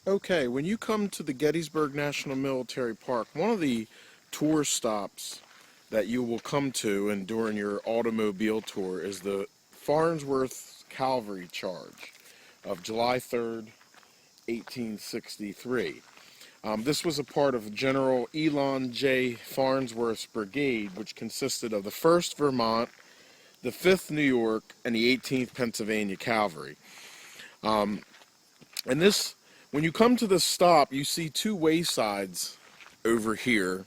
Okay, when you come to the Gettysburg National Military Park, one of the tour stops that you will come to and during your automobile tour is the Farnsworth Cavalry Charge of July 3rd, 1863. This was a part of General Elon J. Farnsworth's brigade, which consisted of the 1st Vermont, the 5th New York, and the 18th Pennsylvania Cavalry. And this, when you come to this stop, you see two waysides over here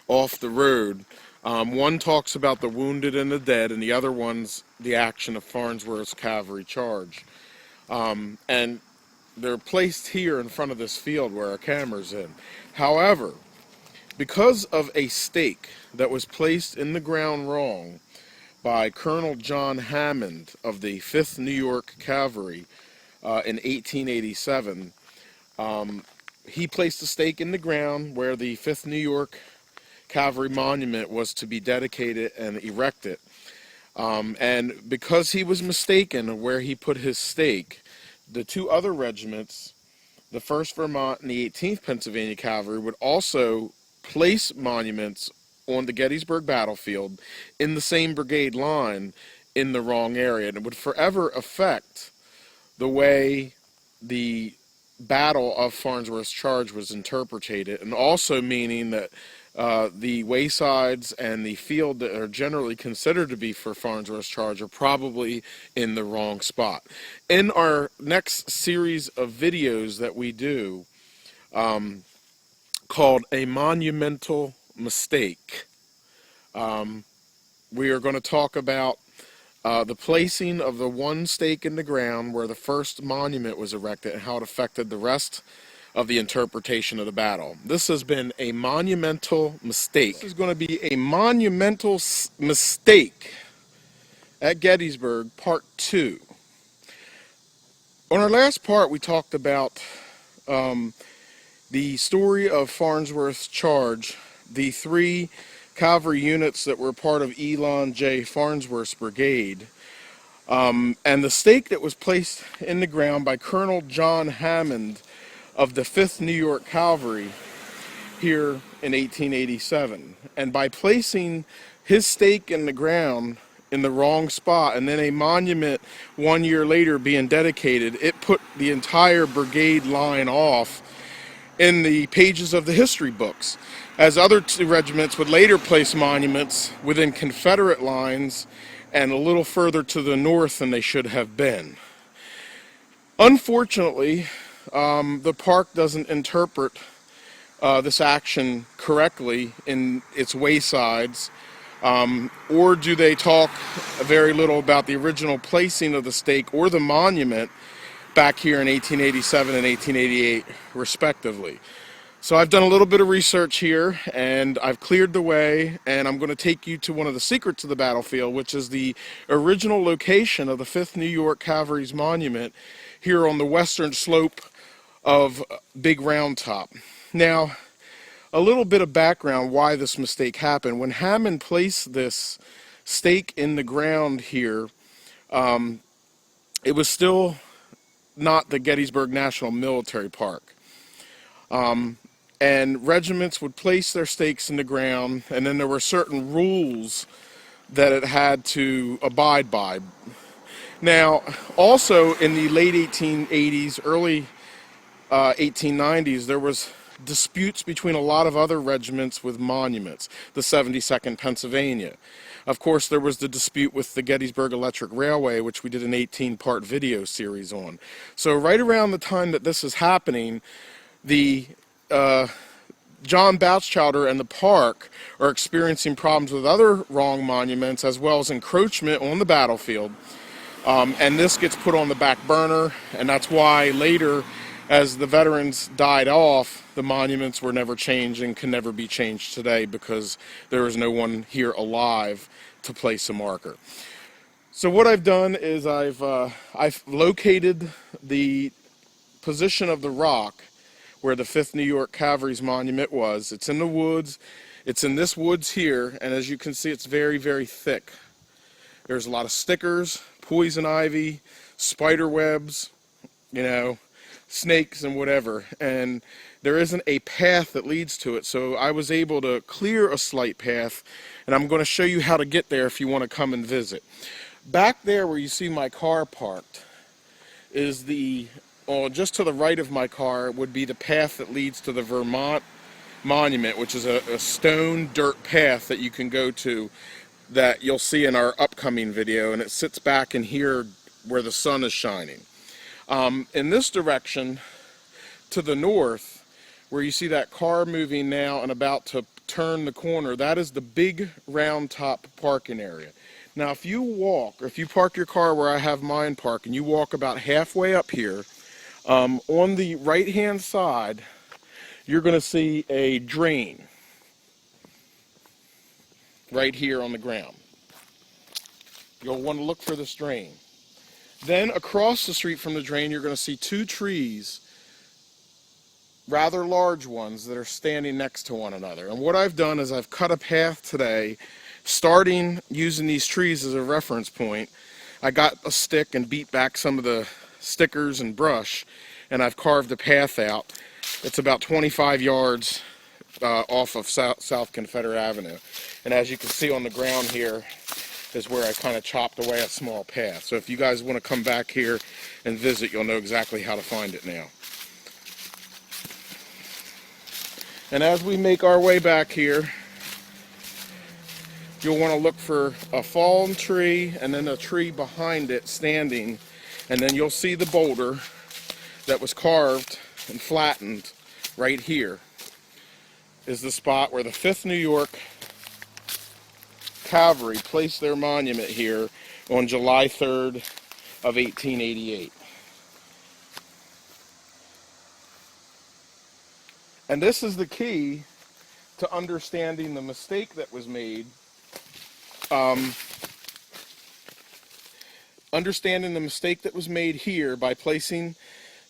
off the road. One talks about the wounded and the dead, and the other one's the action of Farnsworth's cavalry charge. And they're placed here in front of this field where our camera's in. However, because of a stake that was placed in the ground wrong by Colonel John Hammond of the 5th New York Cavalry in 1887, he placed a stake in the ground where the 5th New York Cavalry Monument was to be dedicated and erected. And because he was mistaken where he put his stake, the two other regiments, the 1st Vermont and the 18th Pennsylvania Cavalry, would also place monuments on the Gettysburg battlefield in the same brigade line in the wrong area. And it would forever affect the way the Battle of Farnsworth's Charge was interpreted, and also meaning that the waysides and the field that are generally considered to be for Farnsworth's Charge are probably in the wrong spot. In our next series of videos that we do, called A Monumental Mistake, we are going to talk about the placing of the one stake in the ground where the first monument was erected and how it affected the rest of the interpretation of the battle. This has been a monumental mistake. This is going to be a monumental mistake at Gettysburg, part 2. On our last part, we talked about the story of Farnsworth's charge, the 3 cavalry units that were part of Elon J. Farnsworth's brigade, and the stake that was placed in the ground by Colonel John Hammond of the 5th New York Cavalry here in 1887. And by placing his stake in the ground in the wrong spot, and then a monument 1 year later being dedicated, it put the entire brigade line off in the pages of the history books, as other 2 regiments would later place monuments within Confederate lines and a little further to the north than they should have been. Unfortunately, the park doesn't interpret this action correctly in its waysides, or do they talk very little about the original placing of the stake or the monument back here in 1887 and 1888, respectively. So I've done a little bit of research here, and I've cleared the way, and I'm going to take you to one of the secrets of the battlefield, which is the original location of the 5th New York Cavalry's monument here on the western slope of Big Round Top. Now, a little bit of background why this mistake happened. When Hammond placed this stake in the ground here, it was still not the Gettysburg National Military Park. And regiments would place their stakes in the ground, and then there were certain rules that it had to abide by. Now, also in the late 1880s, early 1890s, there was disputes between a lot of other regiments with monuments. The 72nd Pennsylvania. Of course, there was the dispute with the Gettysburg Electric Railway, which we did an 18-part video series on. So right around the time that this is happening, the John Bouchowder and the park are experiencing problems with other wrong monuments as well as encroachment on the battlefield. And this gets put on the back burner, and that's why later, as the veterans died off, the monuments were never changed and can never be changed today because there is no one here alive to place a marker. So what I've done is I've located the position of the rock where the 5th New York Cavalry's monument was. It's in the woods. It's in this woods here, and as you can see, it's very, very thick. There's a lot of stickers, poison ivy, spider webs, you know. snakes and whatever, and there isn't a path that leads to it. So I was able to clear a slight path, and I'm going to show you how to get there if you want to come and visit. Back there where you see my car parked is just to the right of my car would be the path that leads to the Vermont Monument, which is a stone dirt path that you can go to that you'll see in our upcoming video, and it sits back in here where the sun is shining. In this direction to the north, where you see that car moving now and about to turn the corner, that is the big round top parking area. Now if you park your car where I have mine parked and you walk about halfway up here, on the right hand side you're going to see a drain right here on the ground. You'll want to look for this drain. Then across the street from the drain you're going to see two trees, rather large ones, that are standing next to one another. And what I've done is I've cut a path today, starting using these trees as a reference point. I got a stick and beat back some of the stickers and brush, and I've carved a path out. It's about 25 yards off of South Confederate Avenue. And as you can see on the ground here is where I kind of chopped away a small path. So if you guys want to come back here and visit, you'll know exactly how to find it now. And as we make our way back here, you'll want to look for a fallen tree and then a tree behind it standing, and then you'll see the boulder that was carved and flattened right here is the spot where the 5th New York Cavalry placed their monument here on July 3rd of 1888. And this is the key to understanding the mistake that was made. Understanding the mistake that was made here by placing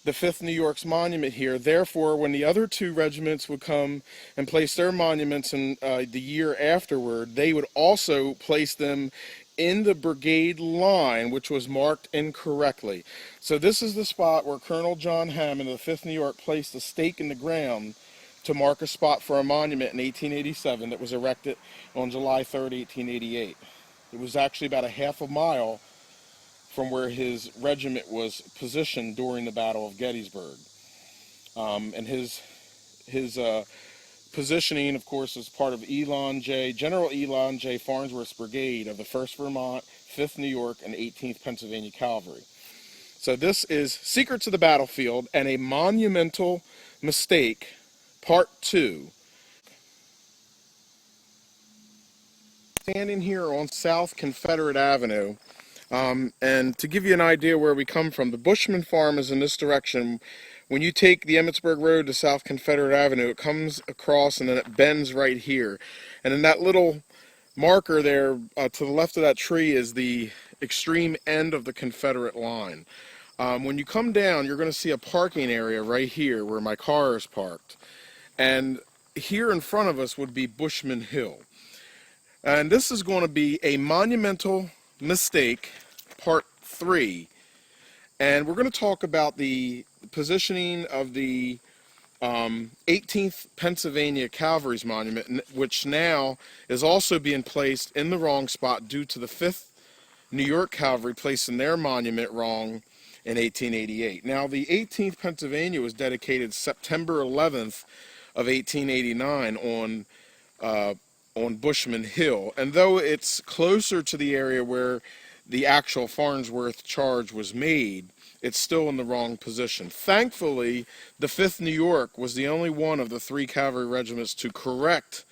the 5th New York's monument here. Therefore, when the other two regiments would come and place their monuments in the year afterward, they would also place them in the brigade line, which was marked incorrectly. So this is the spot where Colonel John Hammond of the 5th New York placed a stake in the ground to mark a spot for a monument in 1887 that was erected on July 3rd, 1888. It was actually about a half a mile from where his regiment was positioned during the Battle of Gettysburg. And his positioning, of course, is part of General Elon J. Farnsworth's brigade of the 1st Vermont, 5th New York, and 18th Pennsylvania Cavalry. So this is Secrets of the Battlefield and a Monumental Mistake, Part 2. Standing here on South Confederate Avenue, and to give you an idea where we come from, the Bushman Farm is in this direction. When you take the Emmitsburg Road to South Confederate Avenue, it comes across and then it bends right here. And in that little marker there to the left of that tree is the extreme end of the Confederate line. When you come down, you're going to see a parking area right here where my car is parked. And here in front of us would be Bushman Hill. And this is going to be a monumental mistake, part 3. And we're going to talk about the positioning of the 18th Pennsylvania Cavalry's monument, which now is also being placed in the wrong spot due to the 5th New York Cavalry placing their monument wrong in 1888. Now, the 18th Pennsylvania was dedicated September 11th of 1889 on Bushman Hill, and though it's closer to the area where the actual Farnsworth charge was made, it's still in the wrong position. Thankfully, the 5th New York was the only one of the 3 cavalry regiments to correct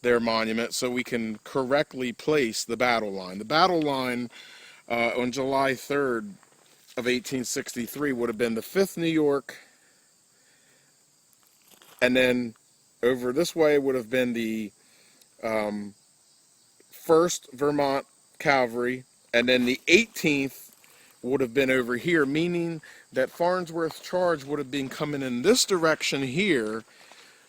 their monument, so we can correctly place the battle line. The battle line on July 3rd of 1863 would have been the 5th New York, and then over this way would have been the 1st Vermont Cavalry, and then the 18th would have been over here, meaning that Farnsworth's charge would have been coming in this direction here,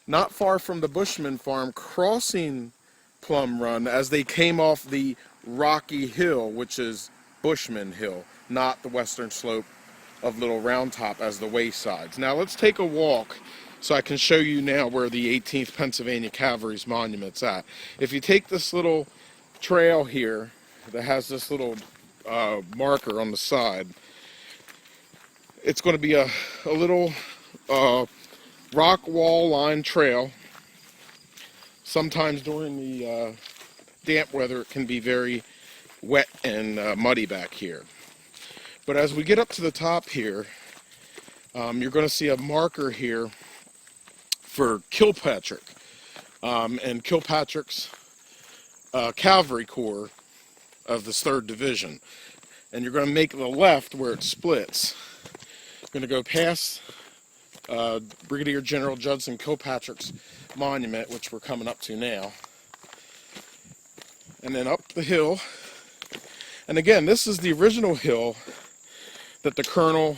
not far from the Bushman Farm, crossing Plum Run as they came off the rocky hill, which is Bushman Hill, not the western slope of Little Round Top as the waysides. Now let's take a walk so I can show you now where the 18th Pennsylvania Cavalry's monument's at. If you take this little trail here that has this little marker on the side, it's going to be a little rock wall line trail. Sometimes during the damp weather it can be very wet and muddy back here. But as we get up to the top here, you're going to see a marker here for Kilpatrick and Kilpatrick's Cavalry Corps of this 3rd Division. And you're going to make the left where it splits. You're going to go past Brigadier General Judson Kilpatrick's monument, which we're coming up to now, and then up the hill. And again, this is the original hill that the colonel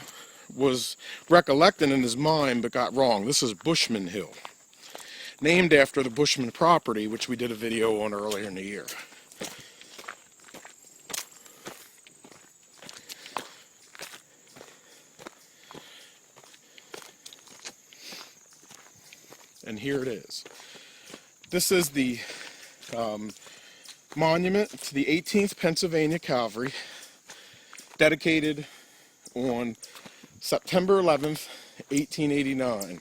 was recollecting in his mind but got wrong. This is Bushman Hill, named after the Bushman property, which we did a video on earlier in the year. And here it is. This is the monument to the 18th Pennsylvania Cavalry, dedicated on September 11th, 1889.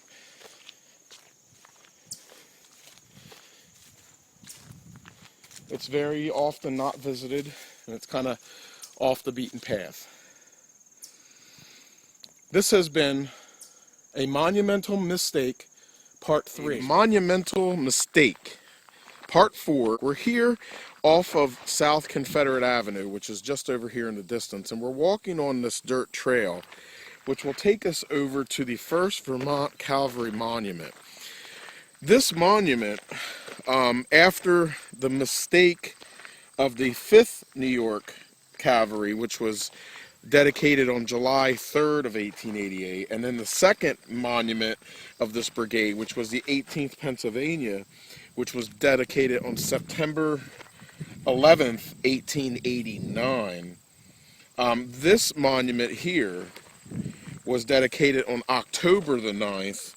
It's very often not visited, and it's kind of off the beaten path. This has been a monumental mistake, Part 3. Monumental Mistake, Part 4. We're here off of South Confederate Avenue, which is just over here in the distance, and we're walking on this dirt trail, which will take us over to the 1st Vermont Cavalry Monument. This monument, after the mistake of the 5th New York Cavalry, which was dedicated on July 3rd of 1888, and then the second monument of this brigade, which was the 18th Pennsylvania, which was dedicated on September 11th, 1889. This monument here was dedicated on October the 9th,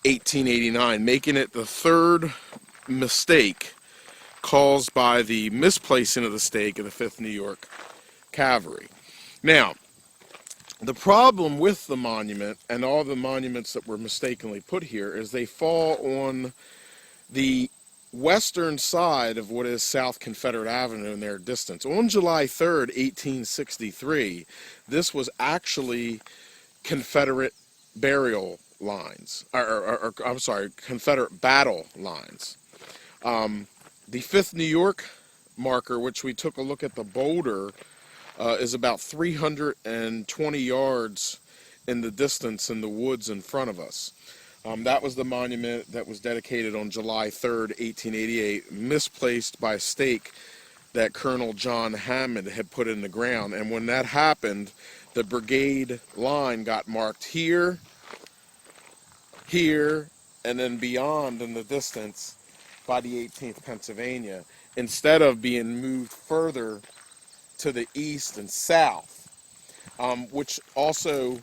1889, making it the 3rd mistake caused by the misplacing of the stake of the 5th New York Cavalry. Now, the problem with the monument and all the monuments that were mistakenly put here is they fall on the western side of what is South Confederate Avenue in their distance. On July 3rd, 1863, this was actually Confederate burial lines, I'm sorry, Confederate battle lines. The 5th New York marker, which we took a look at the boulder, is about 320 yards in the distance in the woods in front of us. That was the monument that was dedicated on July 3rd, 1888, misplaced by a stake that Colonel John Hammond had put in the ground. And when that happened, the brigade line got marked here, here, and then beyond in the distance by the 18th Pennsylvania, instead of being moved further to the east and south, which also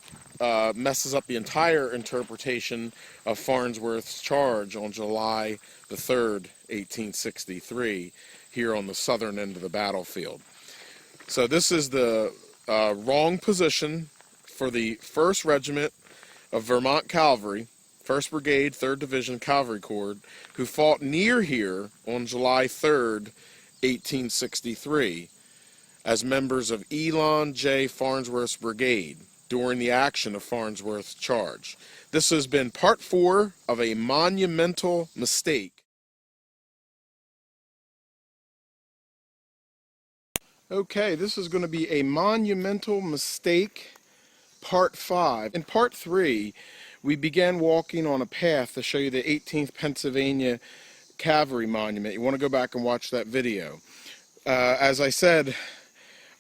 messes up the entire interpretation of Farnsworth's charge on July the 3rd, 1863, here on the southern end of the battlefield. So this is the wrong position for the 1st Regiment of Vermont Cavalry, 1st Brigade, 3rd Division Cavalry Corps, who fought near here on July 3rd, 1863, as members of Elon J. Farnsworth's brigade during the action of Farnsworth's charge. This has been Part 4 of a monumental mistake. Okay, this is going to be a monumental mistake, Part 5. In Part 3, we began walking on a path to show you the 18th Pennsylvania Cavalry Monument. You want to go back and watch that video. As I said,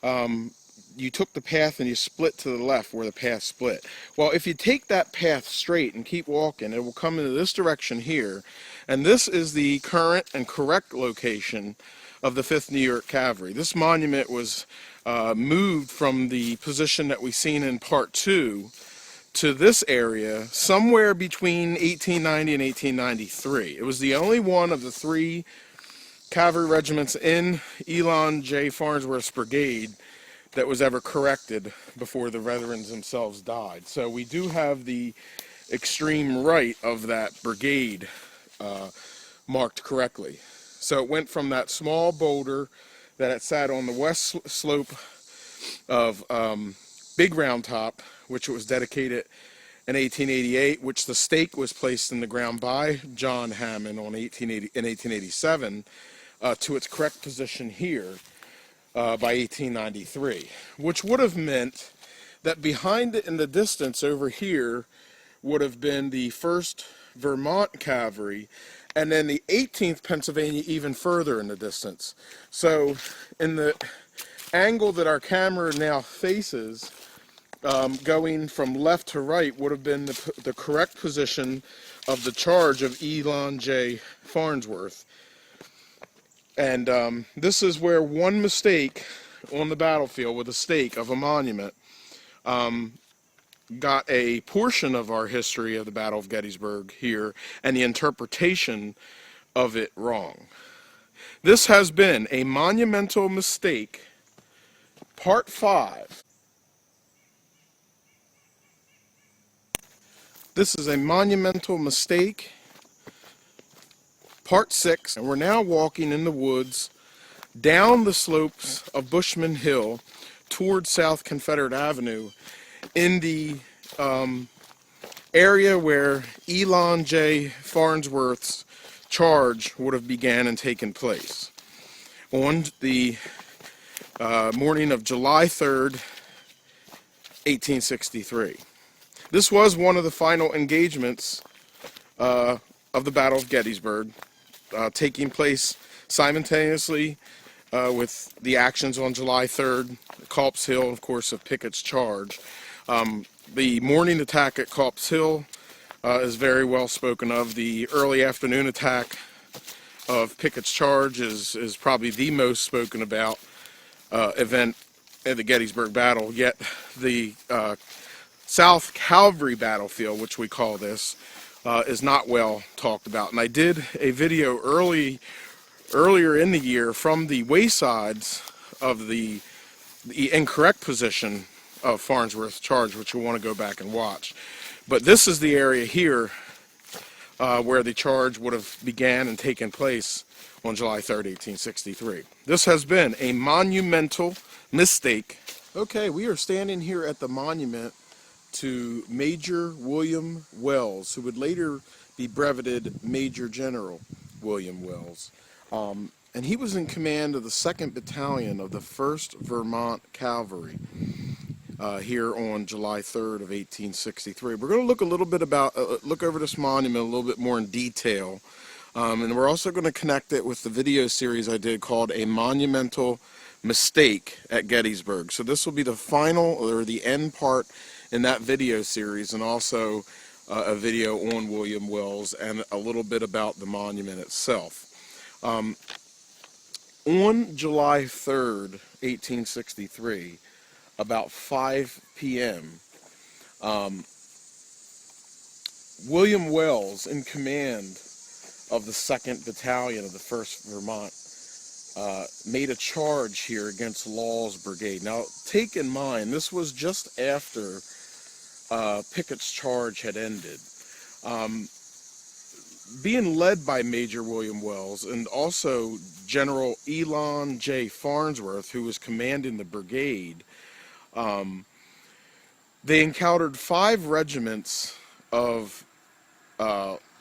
you took the path and you split to the left where the path split. Well, if you take that path straight and keep walking, it will come into this direction here, and this is the current and correct location of the 5th New York Cavalry. This monument was moved from the position that we seen in part 2 to this area somewhere between 1890 and 1893. It was the only one of the 3 cavalry regiments in Elon J. Farnsworth's brigade that was ever corrected before the veterans themselves died. So we do have the extreme right of that brigade marked correctly. So it went from that small boulder that it sat on the west slope of Big Round Top, which it was dedicated in 1888, which the stake was placed in the ground by John Hammond in 1887, to its correct position here by 1893, which would have meant that behind it in the distance over here would have been the 1st Vermont Cavalry, and then the 18th Pennsylvania even further in the distance. So in the angle that our camera now faces, going from left to right would have been the correct position of the charge of Elon J. Farnsworth. And this is where one mistake on the battlefield with a stake of a monument got a portion of our history of the Battle of Gettysburg here and the interpretation of it wrong. This has been a monumental mistake, part 5. This is a monumental mistake, part 6, and we're now walking in the woods down the slopes of Bushman Hill towards South Confederate Avenue in the area where Elon J. Farnsworth's charge would have began and taken place on the morning of July 3rd, 1863. This was one of the final engagements of the Battle of Gettysburg, taking place simultaneously with the actions on July 3rd, Culp's Hill, and of course, of Pickett's charge. The morning attack at Culp's Hill is very well spoken of. The early afternoon attack of Pickett's charge is probably the most spoken about event in the Gettysburg battle. Yet the South Cavalry battlefield, which we call this, is not well talked about. And I did a video earlier in the year from the waysides of the incorrect position of Farnsworth's charge, which you'll want to go back and watch. But this is the area here where the charge would have began and taken place on July 3rd, 1863. This has been a monumental mistake. Okay, we are standing here at the monument to Major William Wells, who would later be breveted Major General William Wells. And he was in command of the 2nd Battalion of the 1st Vermont Cavalry here on July 3rd of 1863. We're going to look a little bit about, look over this monument a little bit more in detail. And we're also going to connect it with the video series I did called A Monumental Mistake at Gettysburg. So this will be the final, or the end part in that video series, and also a video on William Wells and a little bit about the monument itself. On July 3rd, 1863, about 5 p.m., William Wells, in command of the 2nd Battalion of the 1st Vermont, made a charge here against Law's brigade. Now, take in mind, this was just after Pickett's charge had ended. Being led by Major William Wells and also General Elon J. Farnsworth, who was commanding the brigade, they encountered 5 regiments of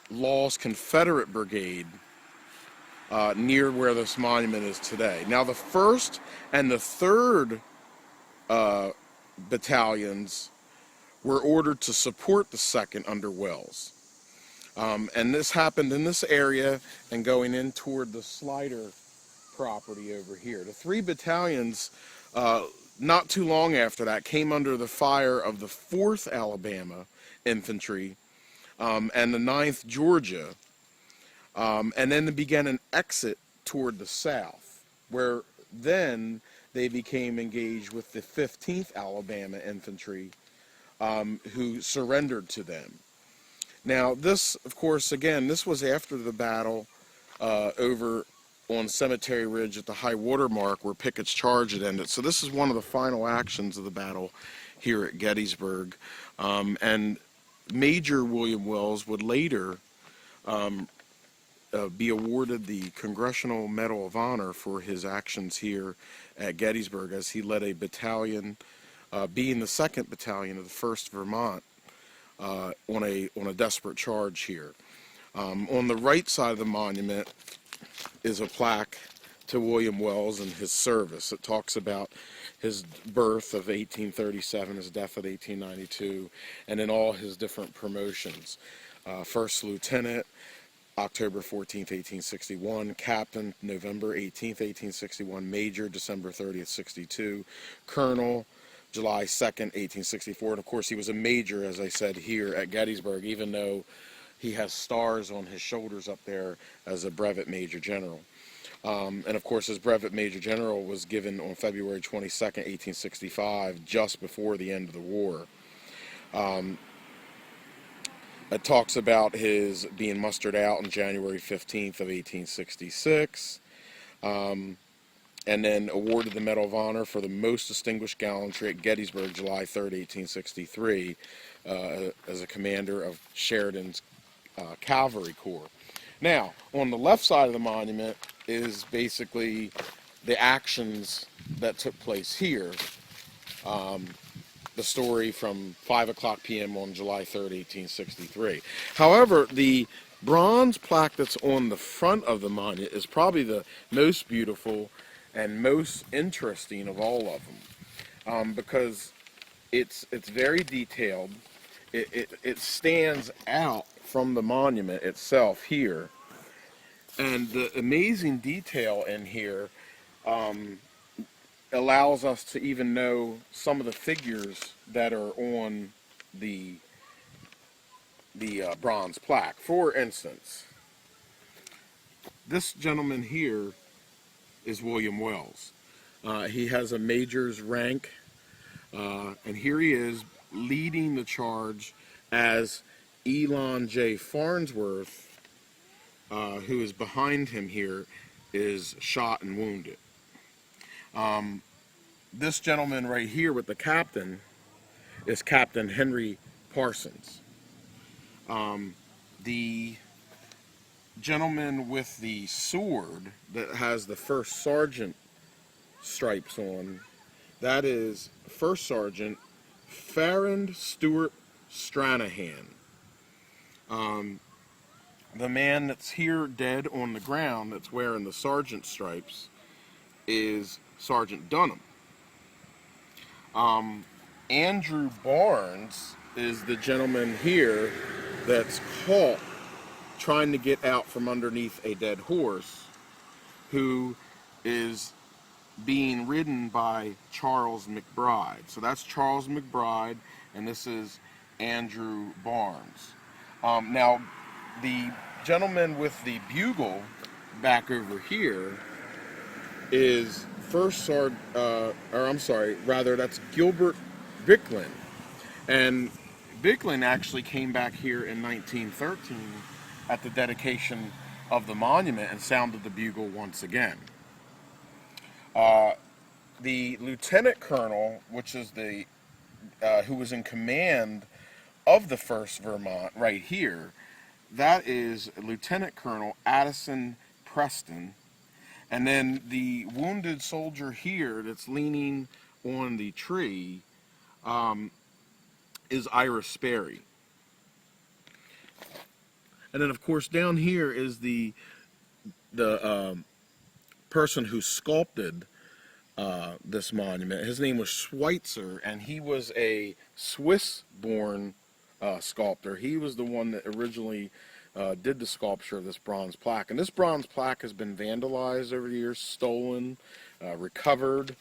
Law's Confederate brigade near where this monument is today. Now, the 1st and the 3rd battalions were ordered to support the 2nd under Wells. And this happened in this area and going in toward the Slider property over here. The 3 battalions, not too long after that, came under the fire of the 4th Alabama Infantry and the 9th Georgia, and then they began an exit toward the south, where then they became engaged with the 15th Alabama Infantry, who surrendered to them. Now, this, of course, again, this was after the battle over on Cemetery Ridge at the high water mark where Pickett's charge had ended. So this is one of the final actions of the battle here at Gettysburg. And Major William Wells would later be awarded the Congressional Medal of Honor for his actions here at Gettysburg, as he led a battalion, being the 2nd Battalion of the 1st Vermont, on a desperate charge here. On the right side of the monument is a plaque to William Wells and his service. It talks about his birth of 1837, his death of 1892, and then all his different promotions. First Lieutenant, October 14th, 1861, Captain, November 18th, 1861, Major, December 30th, 62, Colonel, July 2nd, 1864, and of course he was a major, as I said, here at Gettysburg, even though he has stars on his shoulders up there as a brevet major general. And of course his brevet major general was given on February 22nd, 1865, just before the end of the war. It talks about his being mustered out on January 15th of 1866, and then awarded the Medal of Honor for the most distinguished gallantry at Gettysburg, July 3rd, 1863, as a commander of Sheridan's Cavalry Corps. Now, on the left side of the monument is basically the actions that took place here. The story from 5 o'clock p.m. on July 3rd, 1863. However, the bronze plaque that's on the front of the monument is probably the most beautiful and most interesting of all of them, because it's very detailed. It stands out from the monument itself here, and the amazing detail in here allows us to even know some of the figures that are on the bronze plaque. For instance, this gentleman here is William Wells. He has a major's rank, and here he is leading the charge as Elon J. Farnsworth, who is behind him here, is shot and wounded. This gentleman right here with the captain is Captain Henry Parsons. The gentleman with the sword that has the first sergeant stripes on, that is First Sergeant Farrand Stewart Stranahan. The man that's here dead on the ground that's wearing the sergeant stripes is Sergeant Dunham. Andrew Barnes is the gentleman here that's caught trying to get out from underneath a dead horse, who is being ridden by Charles McBride. So that's Charles McBride, and this is Andrew Barnes. Now, the gentleman with the bugle back over here is that's Gilbert Bicklin. And Bicklin actually came back here in 1913 at the dedication of the monument and sounded the bugle once again. The lieutenant colonel, which is the who was in command of the 1st Vermont right here, that is Lieutenant Colonel Addison Preston. And then the wounded soldier here that's leaning on the tree is Ira Sperry. And then, of course, down here is the person who sculpted this monument. His name was Schweitzer, and he was a Swiss-born sculptor. He was the one that originally did the sculpture of this bronze plaque. And this bronze plaque has been vandalized over the years, stolen, recovered.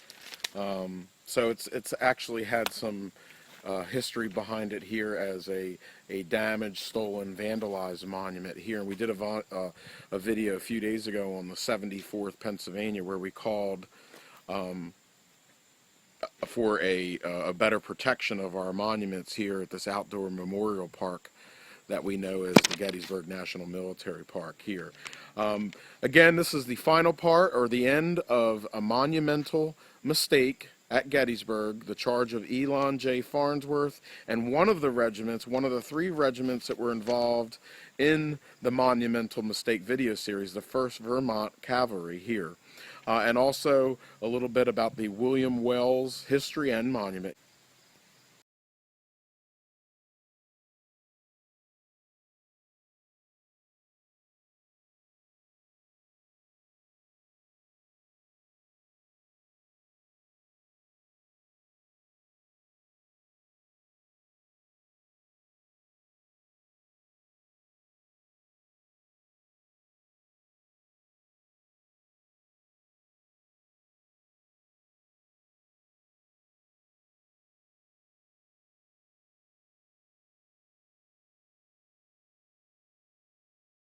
So it's actually had some history behind it here as a damaged, stolen, vandalized monument here. And we did a video a few days ago on the 74th Pennsylvania where we called for a better protection of our monuments here at this outdoor memorial park that we know as the Gettysburg National Military Park here. Again, this is the final part or the end of a monumental mistake at Gettysburg, the charge of Elon J. Farnsworth and one of the regiments, one of the 3 regiments that were involved in the Monumental Mistake video series, the 1st Vermont Cavalry here. And also a little bit about the William Wells History and Monument.